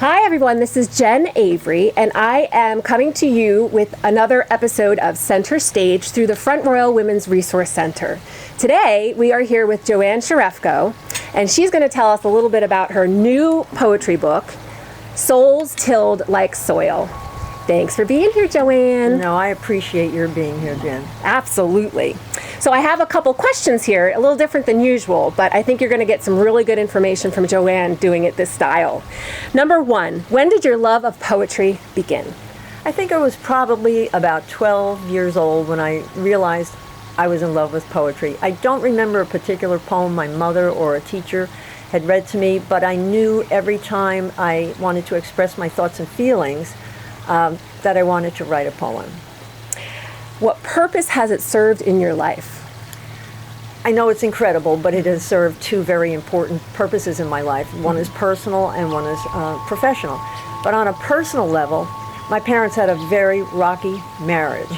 Hi everyone, this is Jen Avery, and I am coming to you with another episode of Center Stage through the Front Royal Women's Resource Center. Today, we are here with Joanne Cherefko, and she's going to tell us a little bit about her new poetry book, Souls Tilled Like Soil. Thanks for being here, Joanne. No, I appreciate your being here, Jen. Absolutely. So I have a couple questions here, a little different than usual, but I think you're going to get some really good information from Joanne doing it this style. Number one, when did your love of poetry begin? I think I was probably about 12 years old when I realized I was in love with poetry. I don't remember a particular poem my mother or a teacher had read to me, but I knew every time I wanted to express my thoughts and feelings that I wanted to write a poem. What purpose has it served in your life? I know it's incredible, but it has served two very important purposes in my life. One is personal and one is professional. But on a personal level, my parents had a very rocky marriage.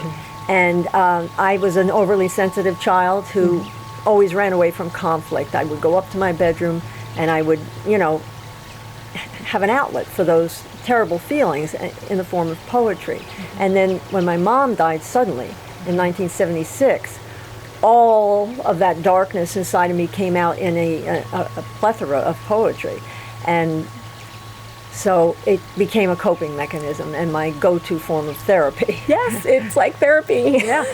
And I was an overly sensitive child who always ran away from conflict. I would go up to my bedroom and I would, have an outlet for those terrible feelings in the form of poetry. And then when my mom died suddenly in 1976, all of that darkness inside of me came out in a plethora of poetry. And so it became a coping mechanism and my go-to form of therapy. Yes, it's like therapy. Yeah.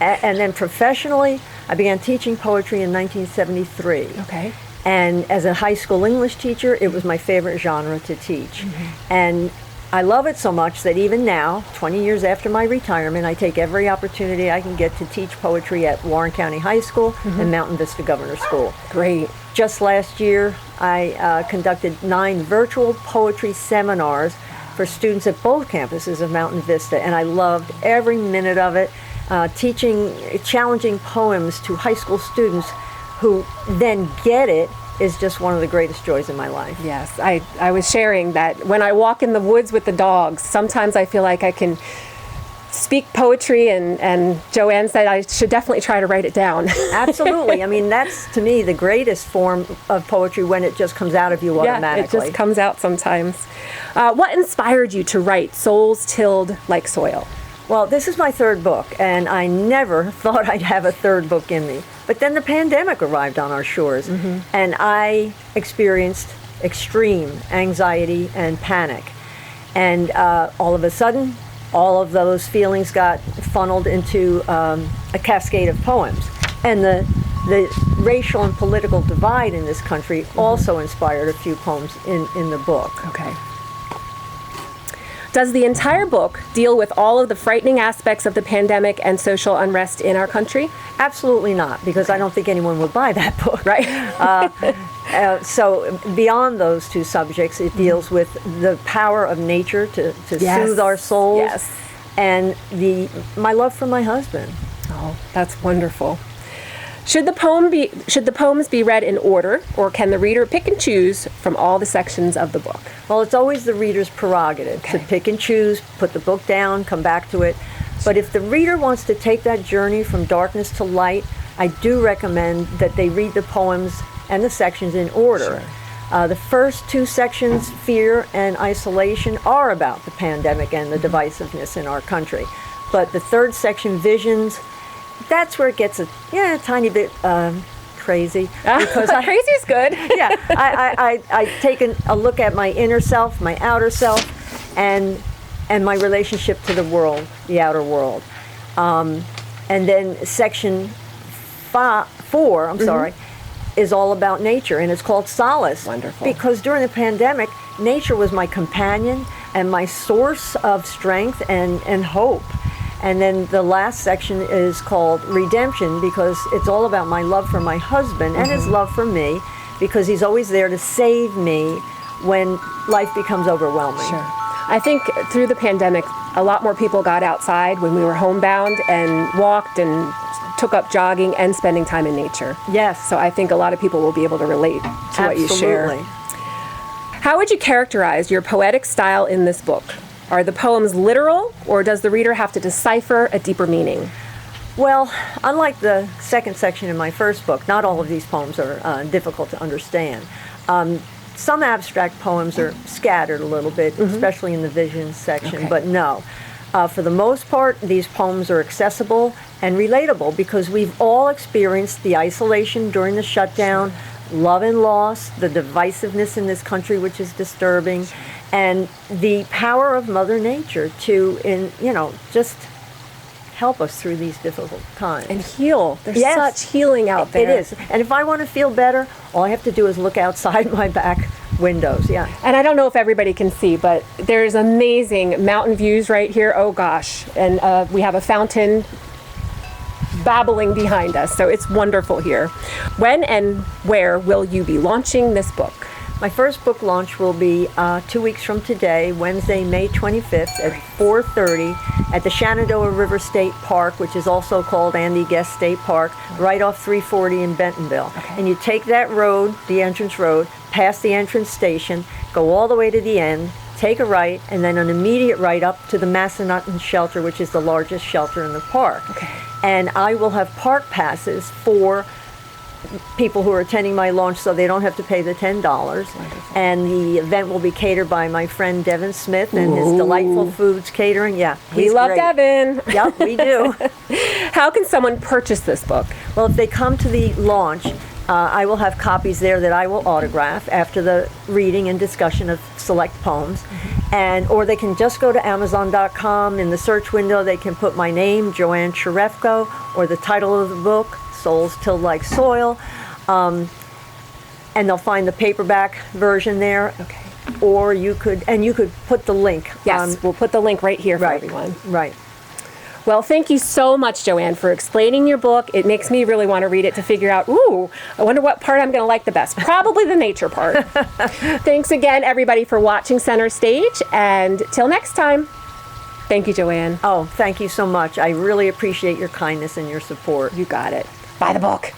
And then professionally, I began teaching poetry in 1973. Okay. And as a high school English teacher, it was my favorite genre to teach. And I love it so much that even now, 20 years after my retirement, I take every opportunity I can get to teach poetry at Warren County High School and Mountain Vista Governor School. Great. Just last year, I conducted 9 virtual poetry seminars for students at both campuses of Mountain Vista, and I loved every minute of it, teaching challenging poems to high school students who then get it is just one of the greatest joys in my life. Yes, I was sharing that when I walk in the woods with the dogs, sometimes I feel like I can speak poetry, and Joanne said I should definitely try to write it down. Absolutely. I mean, that's, to me, the greatest form of poetry when it just comes out of you automatically. Yeah, it just comes out sometimes. What inspired you to write Souls Tilled Like Soil? Well, this is my 3rd book, and I never thought I'd have a 3rd book in me. But then the pandemic arrived on our shores, and I experienced extreme anxiety and panic. And all of a sudden, all of those feelings got funneled into a cascade of poems. And the racial and political divide in this country also inspired a few poems in the book. Okay. Does the entire book deal with all of the frightening aspects of the pandemic and social unrest in our country? Absolutely not, because I don't think anyone would buy that book. Right. So beyond those two subjects, it deals with the power of nature to soothe our souls, and my love for my husband. Oh, that's wonderful. Should the poems be read in order, or can the reader pick and choose from all the sections of the book? Well, it's always the reader's prerogative to pick and choose, put the book down, come back to it. But if the reader wants to take that journey from darkness to light, I do recommend that they read the poems and the sections in order. Sure. The first 2 sections, fear and isolation, are about the pandemic and the divisiveness in our country. But the 3rd section, visions, that's where it gets a tiny bit crazy. Because crazy is good. Yeah, I take a look at my inner self, my outer self, and my relationship to the world, the outer world. And then section 4, is all about nature, and it's called Solace. Wonderful. Because during the pandemic, nature was my companion and my source of strength and hope. And then the last section is called Redemption, because it's all about my love for my husband and his love for me, because he's always there to save me when life becomes overwhelming. Sure. I think through the pandemic, a lot more people got outside when we were homebound and walked and took up jogging and spending time in nature. Yes. So I think a lot of people will be able to relate to what you share. Absolutely. How would you characterize your poetic style in this book? Are the poems literal, or does the reader have to decipher a deeper meaning? Well, unlike the second section in my first book, not all of these poems are difficult to understand. some abstract poems are scattered a little bit, especially in the vision section, Okay. but no. For the most part, these poems are accessible and relatable because we've all experienced the isolation during the shutdown, love and loss, the divisiveness in this country, which is disturbing, and the power of Mother Nature to, just help us through these difficult times. And heal. There's Yes. such healing out there. It is. And if I want to feel better, all I have to do is look outside my back windows. Yeah. And I don't know if everybody can see, but there's amazing mountain views right here. Oh gosh. And we have a fountain babbling behind us. So it's wonderful here. When and where will you be launching this book? My first book launch will be 2 weeks from today, Wednesday, May 25th at 4:30 at the Shenandoah River State Park, which is also called Andy Guest State Park, right off 340 in Bentonville. Okay. And you take that road, the entrance road, past the entrance station, go all the way to the end, take a right, and then an immediate right up to the Massanutten Shelter, which is the largest shelter in the park. Okay. And I will have park passes for people who are attending my launch, so they don't have to pay the $10. Wonderful. And the event will be catered by my friend Devon Smith and his Delightful Foods Catering. Yeah, We he's love great. Devin. Yep, we do. How can someone purchase this book? Well, if they come to the launch, I will have copies there that I will autograph after the reading and discussion of select poems. Or they can just go to Amazon.com. In the search window, they can put my name, Joanne Cherefko, or the title of the book, Souls Tilled Like Soil. And they'll find the paperback version there. Okay. Or you could put the link. Yes, we'll put the link right here for Right. everyone. Right. Well, thank you so much, Joanne, for explaining your book. It makes me really want to read it to figure out, I wonder what part I'm going to like the best. Probably the nature part. Thanks again, everybody, for watching Center Stage. And till next time, thank you, Joanne. Oh, thank you so much. I really appreciate your kindness and your support. You got it. Buy the book.